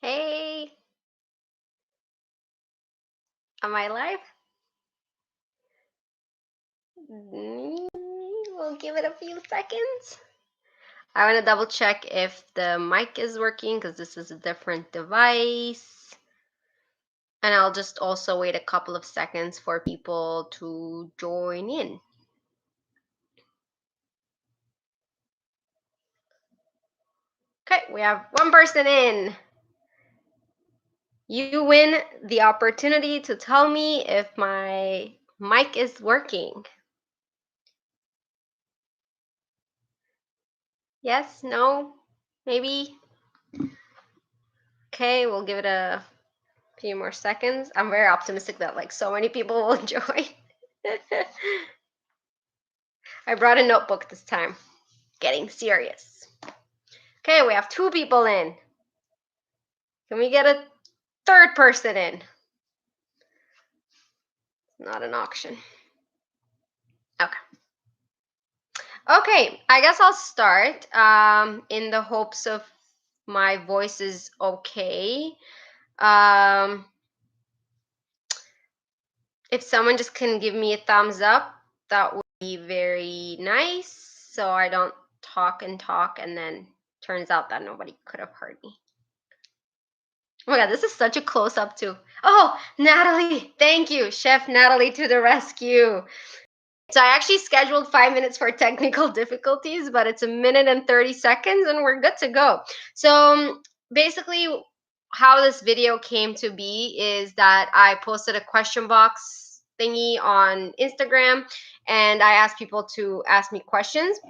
Hey, am I live? We'll give it a few seconds. I want to double check if the mic is working because this is a different device. And I'll just also wait a couple of seconds for people to join in. Okay, we have one person in. You win the opportunity to tell me if my mic is working. Yes, no, maybe. Okay, we'll give it a few more seconds. I'm very optimistic that like so many people will join. I brought a notebook this time. Getting serious. Okay, we have 2 people in. Can we get a 3rd person in? Not an auction. Okay. Okay, I guess I'll start in the hopes of my voice is okay. If someone just can give me a thumbs up, that would be very nice. So I don't talk and then turns out that nobody could have heard me. Oh my god, this is such a close up too. Oh, Natalie, thank you. Chef Natalie to the rescue. So I actually scheduled 5 minutes for technical difficulties, but it's 1 minute and 30 seconds and we're good to go. So basically how this video came to be is that I posted a question box thingy on Instagram and I asked people to ask me questions.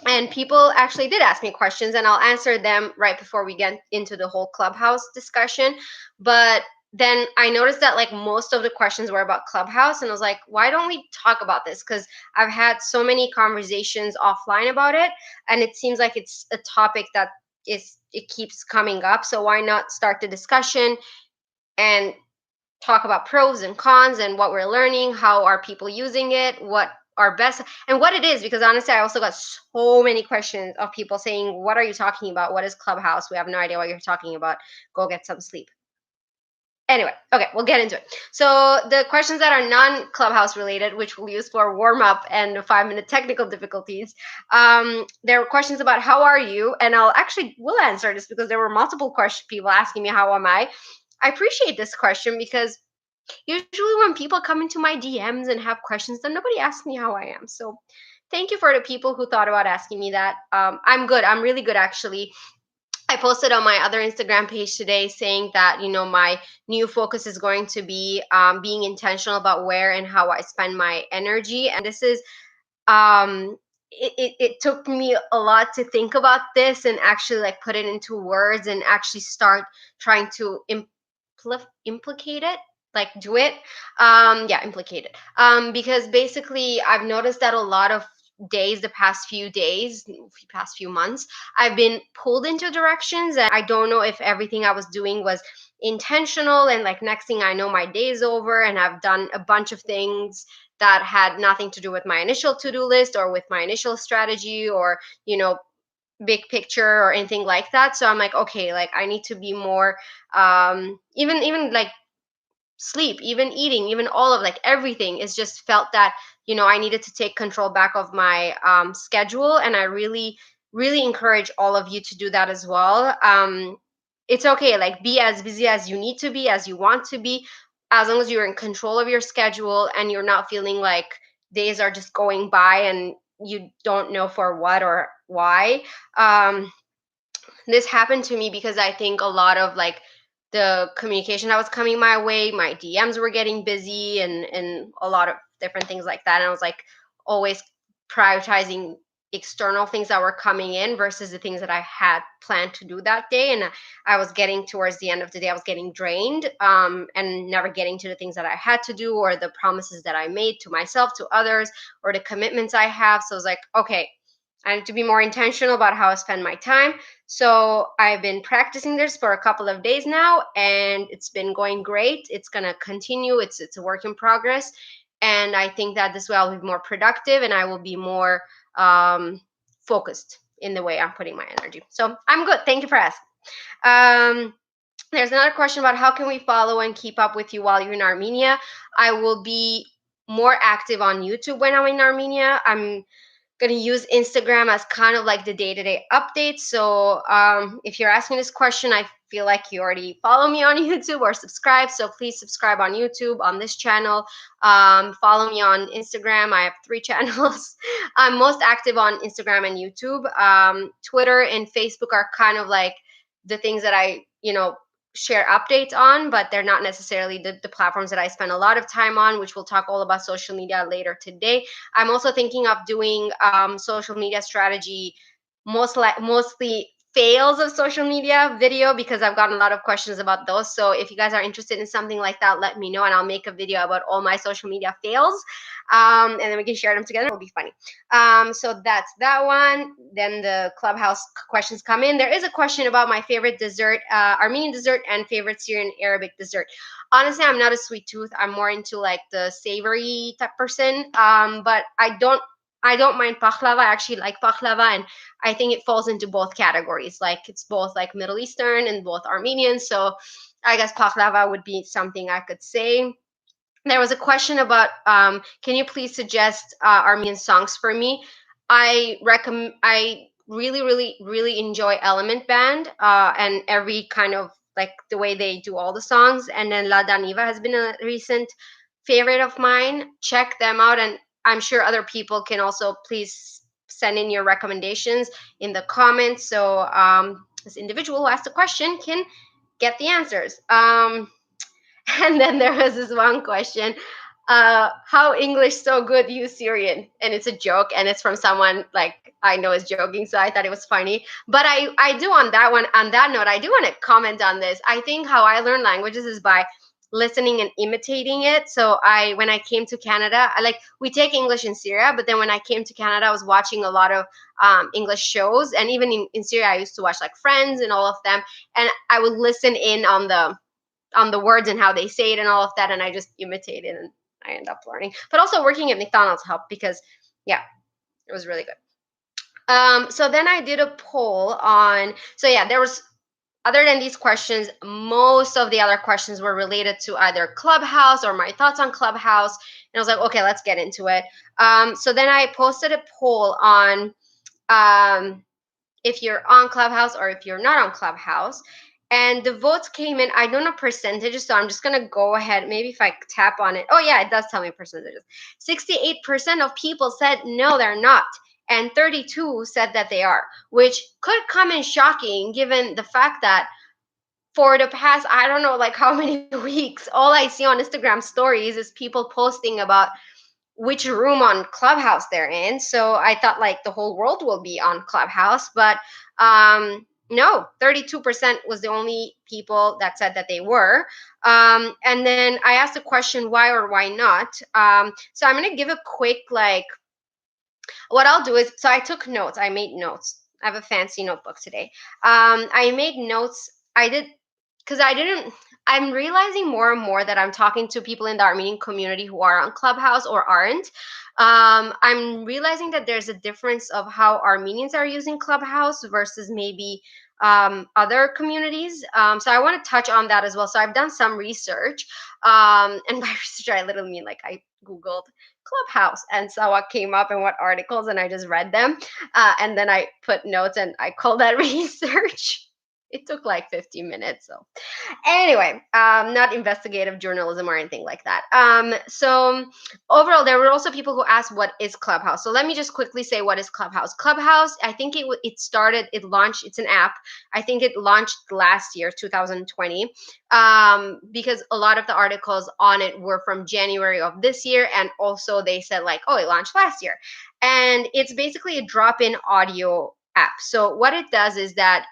And people actually did ask me questions and I'll answer them right before we get into the whole Clubhouse discussion. But then I noticed that like most of the questions were about Clubhouse and I was like, why don't we talk about this? Because I've had so many conversations offline about it and it seems like it's a topic that it keeps coming up. So why not start the discussion and talk about pros and cons and what we're learning, how are people using it, what are best and what it is, because honestly I also got so many questions of people saying, what are you talking about? What is Clubhouse? We have no idea what you're talking about. Go get some sleep. Anyway, okay, we'll get into it. So the questions that are non-Clubhouse related, which we'll use for warm-up and 5-minute technical difficulties, there were questions about how are you, and we'll answer this because there were multiple people asking me how am I appreciate this question because usually when people come into my DMs and have questions, then nobody asks me how I am. So thank you for the people who thought about asking me that. I'm good. I'm really good, actually. I posted on my other Instagram page today saying that, my new focus is going to be being intentional about where and how I spend my energy. And this is, it took me a lot to think about this and actually like put it into words and actually start trying to implicate it, like do it. Yeah, implicate it. Because basically I've noticed that a lot of days, the past few days, past few months, I've been pulled into directions and I don't know if everything I was doing was intentional, and like next thing I know my day's over and I've done a bunch of things that had nothing to do with my initial to-do list or with my initial strategy or big picture or anything like that. So I'm like, okay, like I need to be more even like sleep, even eating, even all of like everything is just felt that I needed to take control back of my schedule, and I really encourage all of you to do that as well. It's okay, like be as busy as you need to be, as you want to be, as long as you're in control of your schedule and you're not feeling like days are just going by and you don't know for what or why. This happened to me because I think a lot of like the communication that was coming my way, my DMs were getting busy and a lot of different things like that. And I was like always prioritizing external things that were coming in versus the things that I had planned to do that day. And I was getting towards the end of the day, I was getting drained and never getting to the things that I had to do or the promises that I made to myself, to others, or the commitments I have. So I was like, okay, I need to be more intentional about how I spend my time. So I've been practicing this for a couple of days now, and it's been going great. It's gonna continue. It's a work in progress, and I think that this way I'll be more productive and I will be more focused in the way I'm putting my energy. So I'm good. Thank you for asking. There's another question about how can we follow and keep up with you while you're in Armenia. I will be more active on YouTube when I'm in Armenia. I'm going to use Instagram as kind of like the day-to-day updates. So if you're asking this question, I feel like you already follow me on YouTube or subscribe. So please subscribe on YouTube on this channel. Follow me on Instagram. I have 3 channels. I'm most active on Instagram and YouTube. Twitter and Facebook are kind of like the things that I, share updates on, but they're not necessarily the platforms that I spend a lot of time on, which we'll talk all about social media later today. I'm also thinking of doing social media strategy, mostly fails of social media video, because I've gotten a lot of questions about those. So if you guys are interested in something like that, let me know and I'll make a video about all my social media fails. And then we can share them together. It'll be funny. So that's that one. Then the Clubhouse questions come in. There is a question about my favorite dessert, Armenian dessert, and favorite Syrian Arabic dessert. Honestly, I'm not a sweet tooth. I'm more into like the savory type person. But I don't mind baklava. I actually like baklava, and I think it falls into both categories. Like it's both like Middle Eastern and both Armenian. So I guess baklava would be something I could say. There was a question about can you please suggest Armenian songs for me? I really, really, really enjoy Element Band and every kind of like the way they do all the songs. And then La Daniva has been a recent favorite of mine. Check them out, and I'm sure other people can also please send in your recommendations in the comments, so this individual who asked the question can get the answers. And then there was this one question, how English so good use Syrian? And it's a joke, and it's from someone like I know is joking, so I thought it was funny. But I do on that note, I do want to comment on this. I think how I learn languages is by listening and imitating it. So when I came to Canada, we take English in Syria, but then when I came to Canada, I was watching a lot of English shows, and even in Syria, I used to watch like Friends and all of them, and I would listen in on the words and how they say it and all of that, and I just imitate it, and I end up learning. But also working at McDonald's helped because, yeah, it was really good. So then I did a poll on. So yeah, there was, other than these questions, most of the other questions were related to either Clubhouse or my thoughts on Clubhouse. And I was like, okay, let's get into it. So then I posted a poll on if you're on Clubhouse or if you're not on Clubhouse. And the votes came in, I don't know percentages, so I'm just gonna go ahead. Maybe if I tap on it. Oh yeah, it does tell me percentages. 68% of people said no, they're not. And 32 said that they are, which could come in shocking given the fact that for the past, I don't know, like how many weeks, all I see on Instagram stories is people posting about which room on Clubhouse they're in. So I thought like the whole world will be on Clubhouse, but no, 32% was the only people that said that they were. And then I asked the question, why or why not? So I'm going to give a quick, like, what I'll do is, so I took notes. I made notes. I have a fancy notebook today. I made notes. I did, because I'm realizing more and more that I'm talking to people in the Armenian community who are on Clubhouse or aren't. I'm realizing that there's a difference of how Armenians are using Clubhouse versus maybe other communities. So I want to touch on that as well. So I've done some research. And by research, I literally mean like I Googled Clubhouse and saw what came up and what articles, and I just read them. And then I put notes and I called that research. It took like 15 minutes. So anyway, not investigative journalism or anything like that. So overall, there were also people who asked, what is Clubhouse? So let me just quickly say, what is Clubhouse? Clubhouse, I think it launched, it's an app. I think it launched last year, 2020, because a lot of the articles on it were from January of this year. And also they said like, oh, it launched last year. And it's basically a drop-in audio app. So what it does is that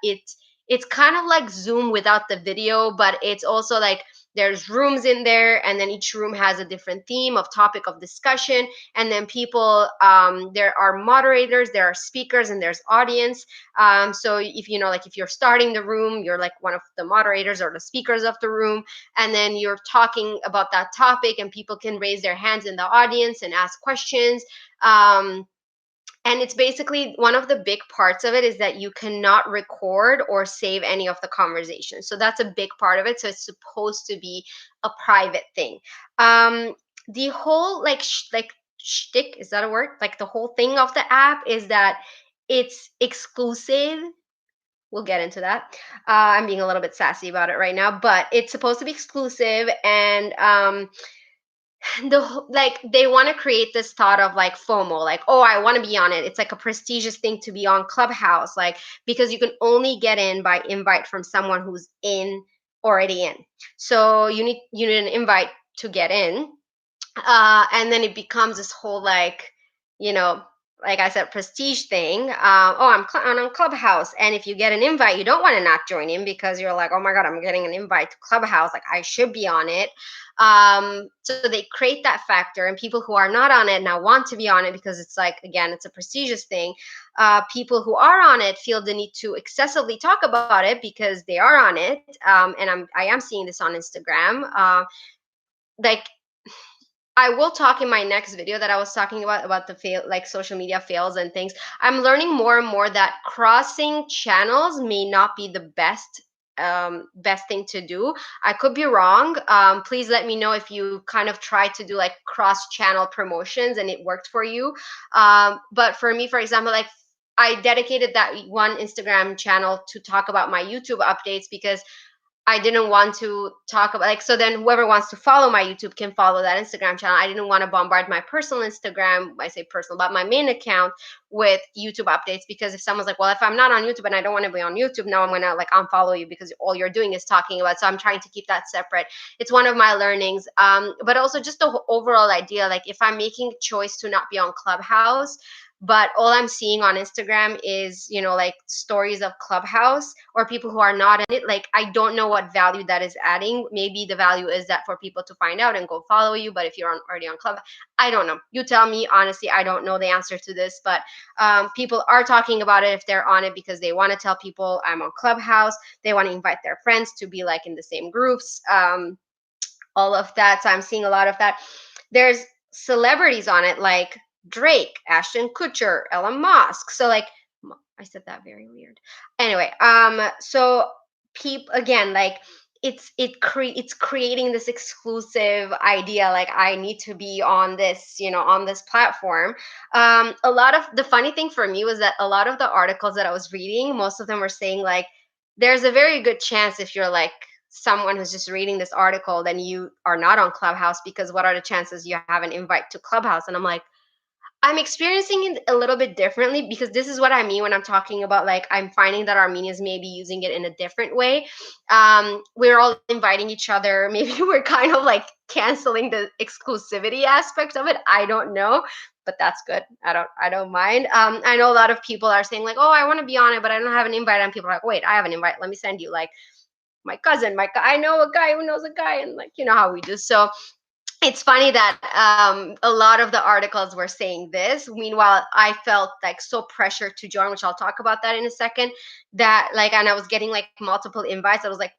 it's kind of like Zoom without the video, but it's also like there's rooms in there, and then each room has a different theme of topic of discussion, and then people, there are moderators, there are speakers, and there's audience. So if like if you're starting the room, you're like one of the moderators or the speakers of the room, and then you're talking about that topic, and people can raise their hands in the audience and ask questions. And it's basically one of the big parts of it is that you cannot record or save any of the conversation. So that's a big part of it. So it's supposed to be a private thing. The whole like like shtick, is that a word? Like the whole thing of the app is that it's exclusive. We'll get into that. I'm being a little bit sassy about it right now, but it's supposed to be exclusive, and like they want to create this thought of like FOMO, like, oh, I want to be on it. It's like a prestigious thing to be on Clubhouse, like because you can only get in by invite from someone who's in already in. So you need an invite to get in, and then it becomes this whole like, you know, like I said, prestige thing. Oh, I'm on Clubhouse, and if you get an invite, you don't want to not join in because you're like, oh my god, I'm getting an invite to Clubhouse, like I should be on it. So they create that factor, and people who are not on it now want to be on it because it's like, again, it's a prestigious thing. People who are on it feel the need to excessively talk about it because they are on it, and I am seeing this on Instagram. Like I will talk in my next video that I was talking about the fail, like social media fails and things. I'm learning more and more that crossing channels may not be the best thing to do. I could be wrong. Please let me know if you kind of tried to do like cross channel promotions and it worked for you. But for me, for example, like I dedicated that one Instagram channel to talk about my YouTube updates because I didn't want to talk about, like, so then whoever wants to follow my YouTube can follow that Instagram channel. I didn't want to bombard my personal Instagram, I say personal, but my main account with YouTube updates, because if someone's like, well, if I'm not on YouTube and I don't want to be on YouTube, now I'm going to like unfollow you because all you're doing is talking about. So I'm trying to keep that separate. It's one of my learnings. But also just the overall idea, like if I'm making a choice to not be on Clubhouse, but all I'm seeing on Instagram is, like stories of Clubhouse or people who are not in it, like I don't know what value that is adding. Maybe the value is that for people to find out and go follow you, but if you're already on Club, I don't know. You tell me. Honestly, I don't know the answer to this, but people are talking about it if they're on it because they want to tell people I'm on Clubhouse. They want to invite their friends to be like in the same groups, all of that. So I'm seeing a lot of that. There's celebrities on it like Drake, Ashton Kutcher, Elon Musk. So like I said that very weird. Anyway, so people again, like it's creating this exclusive idea, like I need to be on this, on this platform. A lot of the funny thing for me was that a lot of the articles that I was reading, most of them were saying like there's a very good chance if you're like someone who's just reading this article, then you are not on Clubhouse, because what are the chances you have an invite to Clubhouse? And I'm like, I'm experiencing it a little bit differently, because this is what I mean when I'm talking about like I'm finding that Armenians may be using it in a different way. We're all inviting each other. Maybe we're kind of like canceling the exclusivity aspect of it. I don't know, but that's good. I don't mind. I know a lot of people are saying like, oh, I want to be on it, but I don't have an invite. And people are like, wait, I have an invite. Let me send you like my cousin. I know a guy who knows a guy, and like how we do. So it's funny that a lot of the articles were saying this. Meanwhile, I felt like so pressured to join, which I'll talk about that in a second. That like, and I was getting like multiple invites. I was like,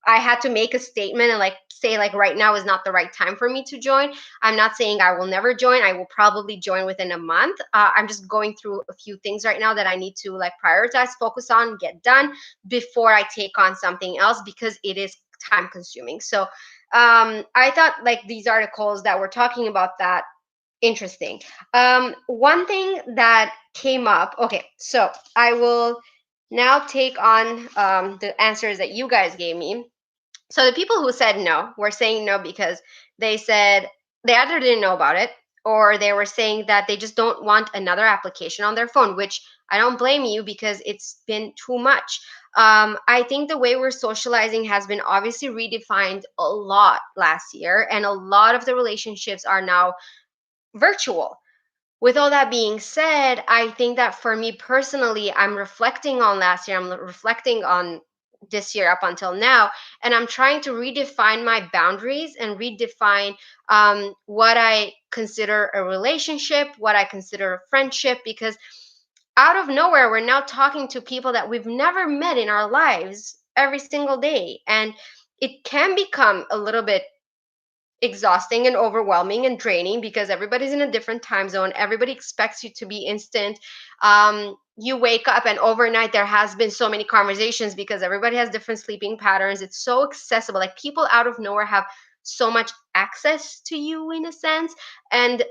I had to make a statement and like say like right now is not the right time for me to join. I'm not saying I will never join. I will probably join within a month. I'm just going through a few things right now that I need to like prioritize, focus on, get done before I take on something else, because it is time consuming. So I thought like these articles that were talking about that interesting. One thing that came up. Okay, so I will now take on the answers that you guys gave me. So the people who said no were saying no because they said they either didn't know about it, or they were saying that they just don't want another application on their phone, which I don't blame you, because it's been too much. I think the way we're socializing has been obviously redefined a lot last year, and a lot of the relationships are now virtual. With all that being said, I think that for me personally, I'm reflecting on last year, I'm reflecting on this year up until now, and I'm trying to redefine my boundaries and redefine what I consider a relationship, what I consider a friendship, because out of nowhere, we're now talking to people that we've never met in our lives every single day. And it can become a little bit exhausting and overwhelming and draining because everybody's in a different time zone. Everybody expects you to be instant. You wake up and overnight there has been so many conversations because everybody has different sleeping patterns. It's so accessible. Like people out of nowhere have so much access to you in a sense. And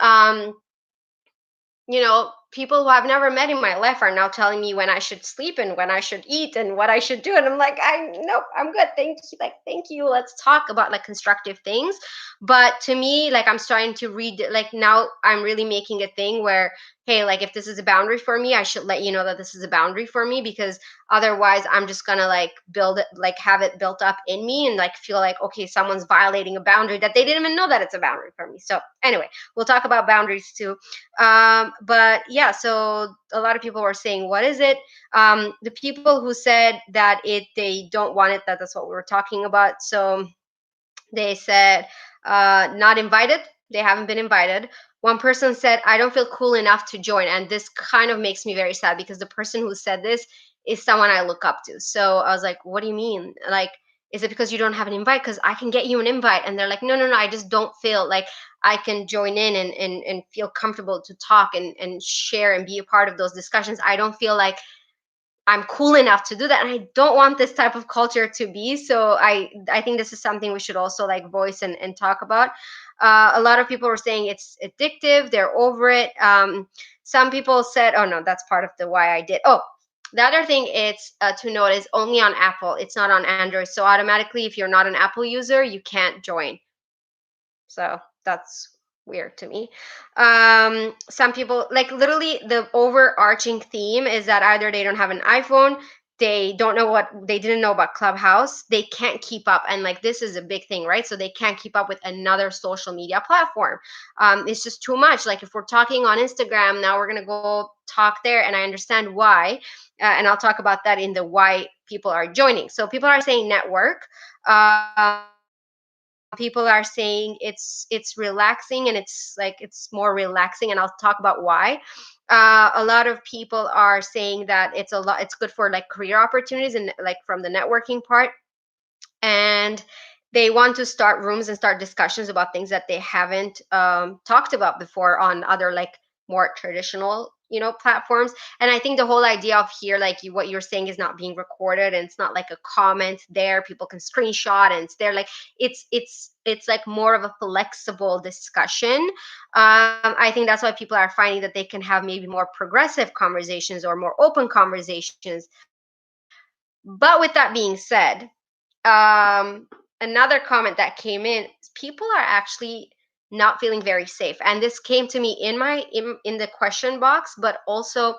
people who I've never met in my life are now telling me when I should sleep and when I should eat and what I should do. And I'm like, nope, I'm good. Thank you. Like, thank you. Let's talk about like constructive things. But to me, like I'm starting to read, like now I'm really making a thing where, hey, like if this is a boundary for me, I should let you know that this is a boundary for me, because otherwise I'm just gonna like build it, like have it built up in me and like feel like, okay, someone's violating a boundary that they didn't even know that it's a boundary for me. So anyway, we'll talk about boundaries too. But yeah, so a lot of people were saying, what is it? The people who said that they don't want it, that's what we were talking about. So they said, not invited. They haven't been invited. One person said, I don't feel cool enough to join. And this kind of makes me very sad because the person who said this is someone I look up to. So I was like, what do you mean? Like, is it because you don't have an invite? Because I can get you an invite. And they're like, no, no, no, I just don't feel like I can join in and feel comfortable to talk and share and be a part of those discussions. I don't feel like I'm cool enough to do that. And I don't want this type of culture to be. So I think this is something we should also like voice and talk about. A lot of people were saying it's addictive. They're over it. Some people said, oh no, that's part of the why I did. Oh, the other thing it's to note is only on Apple. It's not on Android. So automatically, if you're not an Apple user, you can't join. So that's weird to me. Some people, like literally the overarching theme is that either they don't have an iPhone, they didn't know about Clubhouse, they can't keep up. And like this is a big thing, right? So they can't keep up with another social media platform. It's just too much. Like if we're talking on Instagram, now we're going to go talk there. And I understand why. And I'll talk about that in the why people are joining. So people are saying network. People are saying it's relaxing and it's more relaxing, and I'll talk about why. A lot of people are saying that it's good for like career opportunities and like from the networking part, and they want to start rooms and start discussions about things that they haven't talked about before on other like more traditional platforms. And I think the whole idea of here, like what you're saying, is not being recorded and it's not like a comment there people can screenshot and it's there, like it's like more of a flexible discussion. I think that's why people are finding that they can have maybe more progressive conversations or more open conversations. But with that being said, another comment that came in, people are actually not feeling very safe, and this came to me in the question box, but also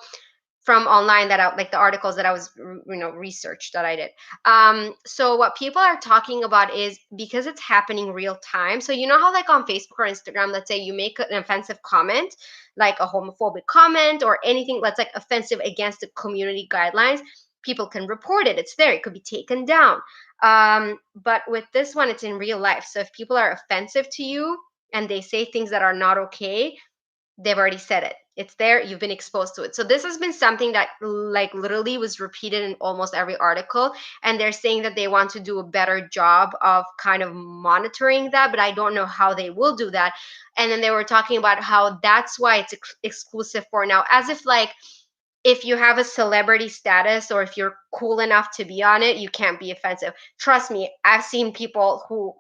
from online, that I like the articles that I was research that I did. So what people are talking about is because it's happening real time. So you know how like on Facebook or Instagram, let's say you make an offensive comment, like a homophobic comment or anything that's like offensive against the community guidelines, people can report it. It's there. It could be taken down. But with this one, it's in real life. So if people are offensive to you and they say things that are not okay, they've already said it. It's there. You've been exposed to it. So this has been something that like literally was repeated in almost every article. And they're saying that they want to do a better job of kind of monitoring that, but I don't know how they will do that. And then they were talking about how that's why it's exclusive for now, as if like if you have a celebrity status or if you're cool enough to be on it, you can't be offensive. Trust me, I've seen people who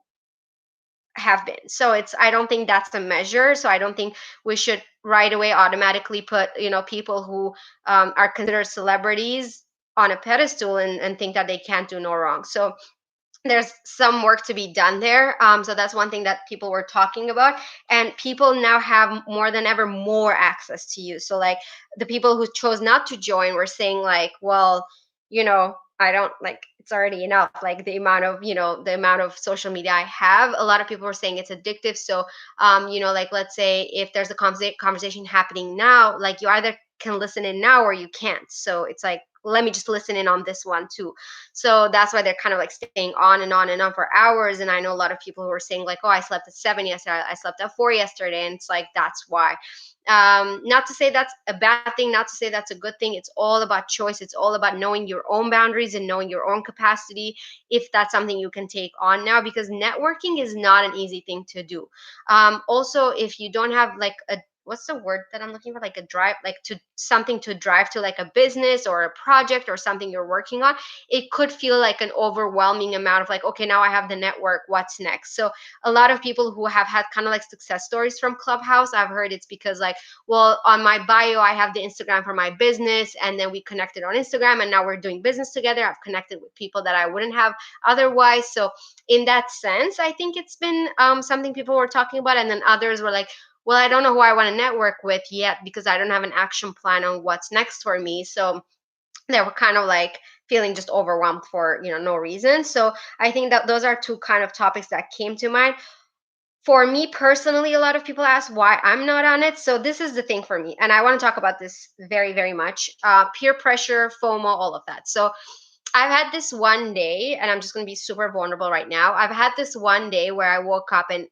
have been. So I don't think that's the measure. So I don't think we should right away automatically put, people who are considered celebrities on a pedestal and think that they can't do no wrong. So there's some work to be done there. So that's one thing that people were talking about. And people now have more than ever more access to you. So like the people who chose not to join were saying like, well, I don't like, it's already enough. Like the amount of social media I have, a lot of people were saying it's addictive. So, like let's say if there's a conversation happening now, like you either can listen in now or you can't. So it's like let me just listen in on this one too. So that's why they're kind of like staying on and on and on for hours. And I know a lot of people who are saying like, oh, I slept at 7 yesterday, I slept at 4 yesterday, and it's like that's why. Not to say that's a bad thing, not to say that's a good thing. It's all about choice. It's all about knowing your own boundaries and knowing your own capacity, if that's something you can take on now, because networking is not an easy thing to do. Also, if you don't have like a, what's the word that I'm looking for, like a drive, like to something to drive to, like a business or a project or something you're working on, it could feel like an overwhelming amount of like, okay, now I have the network, what's next? So a lot of people who have had kind of like success stories from Clubhouse, I've heard it's because like, well, on my bio I have the Instagram for my business, and then we connected on Instagram and now we're doing business together. I've connected with people that I wouldn't have otherwise. So in that sense, I think it's been something people were talking about. And then others were like, well, I don't know who I want to network with yet because I don't have an action plan on what's next for me. So they were kind of like feeling just overwhelmed for, no reason. So I think that those are two kind of topics that came to mind. For me personally, a lot of people ask why I'm not on it. So this is the thing for me, and I want to talk about this very, very much. Peer pressure, FOMO, all of that. So I've had this one day, and I'm just going to be super vulnerable right now. I've had this one day where I woke up and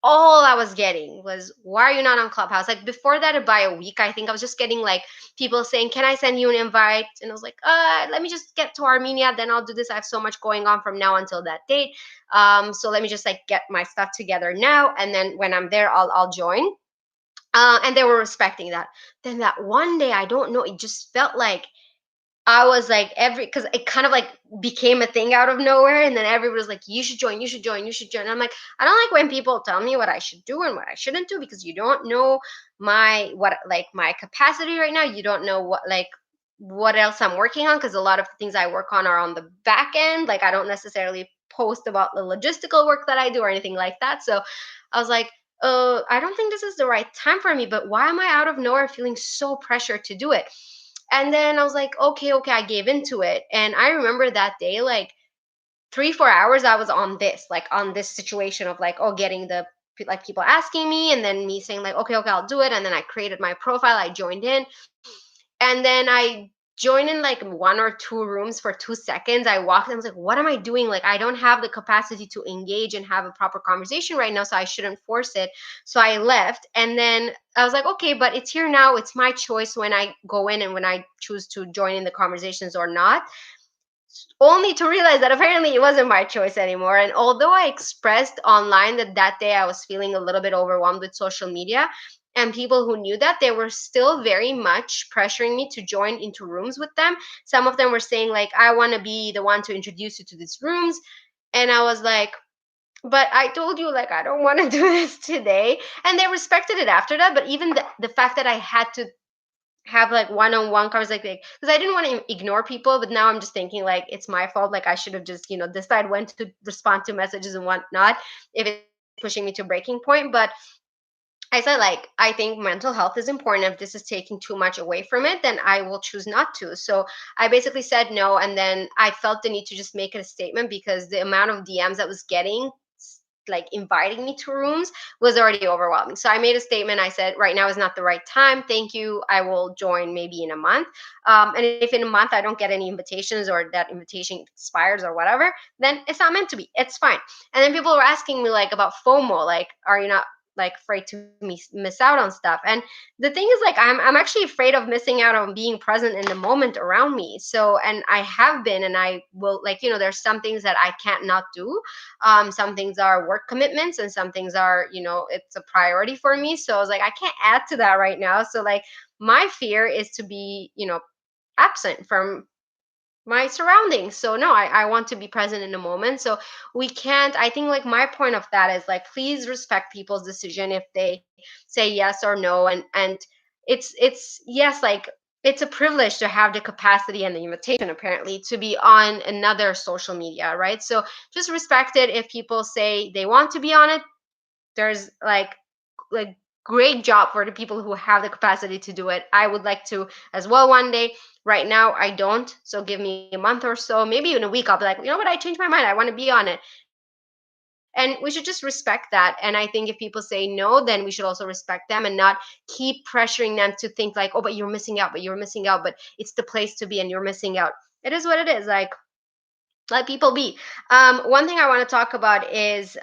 all I was getting was, why are you not on Clubhouse? Like before that, by a week, I think I was just getting like people saying, can I send you an invite? And I was like, let me just get to Armenia, then I'll do this. I have so much going on from now until that date. So let me just like get my stuff together now. And then when I'm there, I'll join. And they were respecting that. Then that one day, I don't know, it just felt like I was like because it kind of like became a thing out of nowhere, and then everybody was like, "You should join, you should join, you should join." And I'm like, I don't like when people tell me what I should do and what I shouldn't do, because you don't know my capacity right now. You don't know what else I'm working on, because a lot of the things I work on are on the back end. Like I don't necessarily post about the logistical work that I do or anything like that. So I was like, I don't think this is the right time for me. But why am I out of nowhere feeling so pressured to do it? And then I was like, okay, I gave into it. And I remember that day, like 3, 4 hours, I was on this, like on this situation of like, oh, getting the like people asking me, and then me saying like, okay, I'll do it. And then I created my profile, I joined in, and then I joined in like 1 or 2 rooms for 2 seconds. I walked and I was like, what am I doing? Like, I don't have the capacity to engage and have a proper conversation right now, so I shouldn't force it. So I left. And then I was like, okay, but it's here now. It's my choice when I go in and when I choose to join in the conversations or not, only to realize that apparently it wasn't my choice anymore. And although I expressed online that day I was feeling a little bit overwhelmed with social media, and people who knew that, they were still very much pressuring me to join into rooms with them. Some of them were saying like, I want to be the one to introduce you to these rooms. And I was like, but I told you, like, I don't want to do this today. And they respected it after that. But even the fact that I had to have like one-on-one conversations, like because I didn't want to ignore people, but now I'm just thinking like it's my fault. Like I should have just decide when to respond to messages and whatnot if it's pushing me to breaking point. But I said, like, I think mental health is important. If this is taking too much away from it, then I will choose not to. So I basically said no. And then I felt the need to just make it a statement, because the amount of DMs that was getting, like inviting me to rooms, was already overwhelming. So I made a statement. I said, right now is not the right time. Thank you. I will join maybe in a month. And if in a month I don't get any invitations, or that invitation expires or whatever, then it's not meant to be. It's fine. And then people were asking me like about FOMO, like, are you not like afraid to miss out on stuff? And the thing is, like, I'm actually afraid of missing out on being present in the moment around me. So, and I have been, and I will, like, there's some things that I can't not do. Some things are work commitments, and some things are, it's a priority for me. So I was like, I can't add to that right now. So like my fear is to be, absent from my surroundings. So no, I want to be present in the moment. So we can't, I think, like, my point of that is like, please respect people's decision if they say yes or no. And it's yes, like, it's a privilege to have the capacity and the invitation, apparently, to be on another social media, right? So just respect it. If people say they want to be on it, there's like great job for the people who have the capacity to do it. I would like to as well one day. Right now I don't. So give me a month or so, maybe even a week, I'll be like, you know what, I changed my mind, I want to be on it. And we should just respect that. And I think if people say no, then we should also respect them and not keep pressuring them to think like, oh, but you're missing out, but you're missing out, but it's the place to be and you're missing out. It is what it is. Like, let people be. One thing I want to talk about is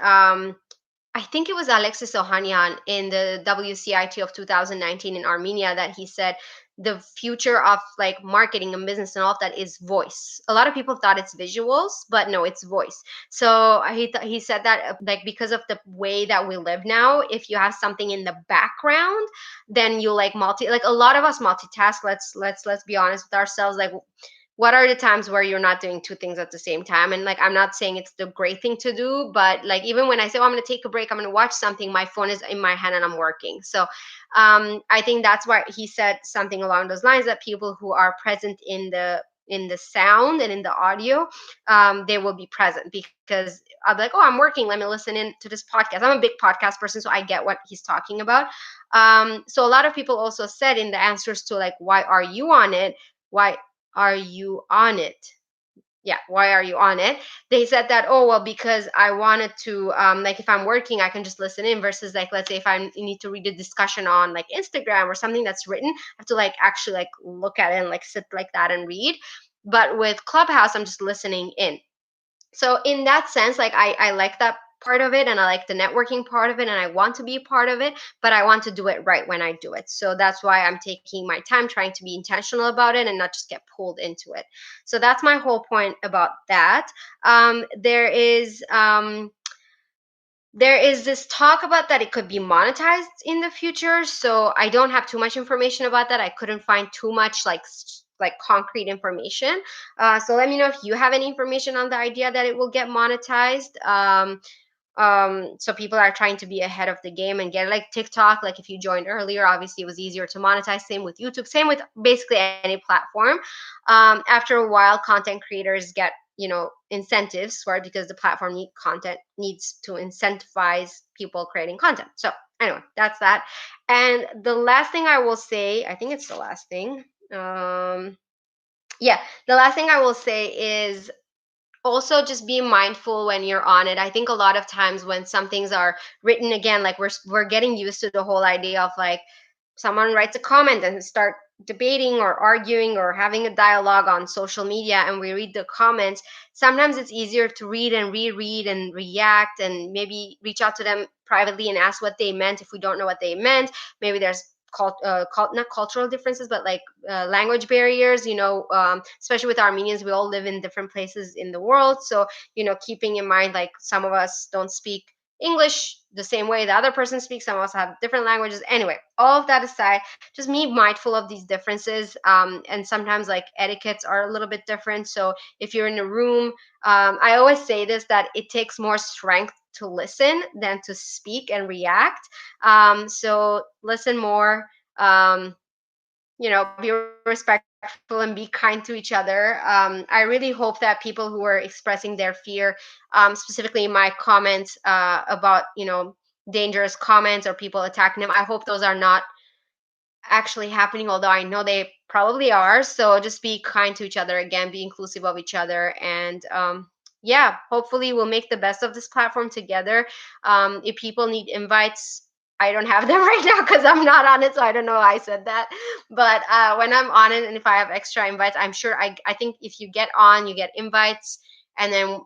I think it was Alexis Ohanian in the WCIT of 2019 in Armenia that he said the future of like marketing and business and all of that is voice. A lot of people thought it's visuals, but no, it's voice. So he said that like because of the way that we live now, if you have something in the background, then you like like a lot of us multitask. Let's be honest with ourselves. Like, what are the times where you're not doing two things at the same time? And like, I'm not saying it's the great thing to do, but like, even when I say, oh, I'm going to take a break, I'm going to watch something, my phone is in my hand and I'm working. So I think that's why he said something along those lines, that people who are present in the sound and in the audio, they will be present, because I'll be like, oh, I'm working, let me listen in to this podcast. I'm a big podcast person, so I get what he's talking about. So a lot of people also said in the answers to like, why are you on it? Why are you on it? Yeah, why are you on it? They said that, oh, well, because I wanted to, like, if I'm working, I can just listen in, versus like, let's say if I need to read a discussion on like Instagram or something that's written, I have to like actually like look at it and like sit like that and read. But with Clubhouse, I'm just listening in. So in that sense, like, I like that part of it, and I like the networking part of it, and I want to be a part of it, but I want to do it right when I do it. So that's why I'm taking my time, trying to be intentional about it and not just get pulled into it. So that's my whole point about that. There is this talk about that it could be monetized in the future. So I don't have too much information about that. I couldn't find too much like concrete information. So let me know if you have any information on the idea that it will get monetized. So people are trying to be ahead of the game and get, like TikTok, like if you joined earlier, obviously it was easier to monetize. Same with YouTube, same with basically any platform. After a while, content creators get, incentives for it, because the platform content needs to incentivize people creating content. So anyway, that's that. And the last thing I will say, I think it's the last thing. Yeah, the last thing I will say is also just be mindful when you're on it. I think a lot of times when some things are written, again, like we're getting used to the whole idea of like someone writes a comment and start debating or arguing or having a dialogue on social media, and we read the comments. Sometimes it's easier to read and reread and react, and maybe reach out to them privately and ask what they meant if we don't know what they meant. Maybe there's not cultural differences, but like language barriers, especially with Armenians, we all live in different places in the world. So, keeping in mind, like, some of us don't speak English the same way the other person speaks. Some of us have different languages. Anyway, all of that aside, just be mindful of these differences. And sometimes like etiquettes are a little bit different. So if you're in a room, I always say this, that it takes more strength to listen than to speak and react. So listen more. Be respectful and be kind to each other. I really hope that people who are expressing their fear, specifically in my comments about, dangerous comments or people attacking them, I hope those are not actually happening, although I know they probably are. So just be kind to each other, again, be inclusive of each other. And yeah, hopefully we'll make the best of this platform together. If people need invites, I don't have them right now because I'm not on it, so I don't know why I said that. But when I'm on it, and if I have extra invites, I'm sure I think if you get on, you get invites, and then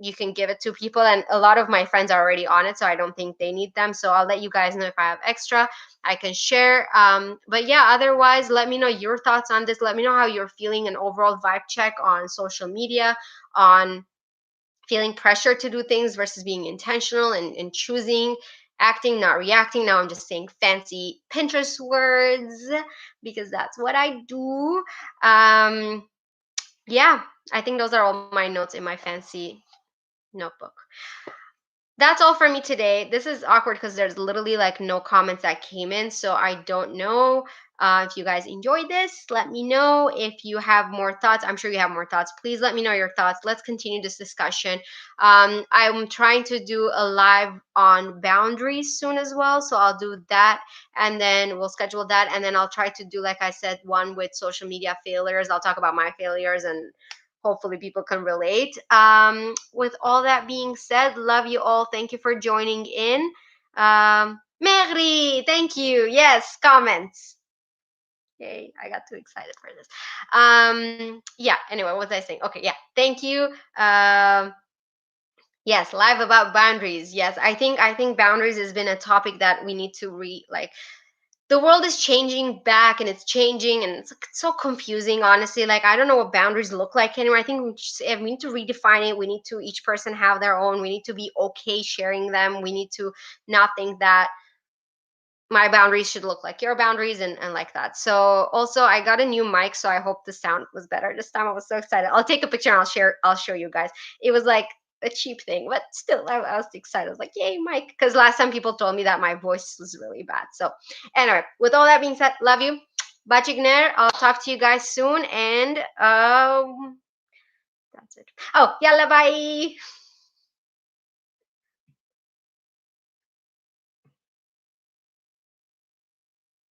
you can give it to people. And a lot of my friends are already on it, so I don't think they need them. So I'll let you guys know if I have extra, I can share. But yeah, otherwise, let me know your thoughts on this. Let me know how you're feeling, an overall vibe check on social media, on feeling pressure to do things versus being intentional and choosing, acting, not reacting. Now I'm just saying fancy Pinterest words because that's what I do. Yeah, I think those are all my notes in my fancy notebook. That's all for me today. This is awkward because there's literally like no comments that came in, so I don't know if you guys enjoyed this. Let me know if you have more thoughts. I'm sure you have more thoughts. Please let me know your thoughts. Let's continue this discussion. I'm trying to do a live on boundaries soon as well, so I'll do that, and then we'll schedule that, and then I'll try to do, like I said, one with social media failures. I'll talk about my failures and hopefully people can relate. With all that being said, love you all. Thank you for joining in. Mary, thank you. Yes, comments. Yay, I got too excited for this. Yeah, anyway, what was I saying? Okay, yeah, thank you. Yes, live about boundaries. Yes, I think boundaries has been a topic that we need to like the world is changing back and it's changing and it's so confusing, honestly. Like I don't know what boundaries look like anymore. I think we need to redefine it. We need to each person have their own. We need to be okay sharing them. We need to not think that my boundaries should look like your boundaries and like that. So also I got a new mic, so I hope the sound was better this time. I was so excited. I'll take a picture and I'll show you guys. It was like a cheap thing, but still I was excited. I was like, yay, mic. Because last time people told me that my voice was really bad. So anyway, with all that being said, love you. Bachigner, I'll talk to you guys soon and that's it. Oh, yalla bye.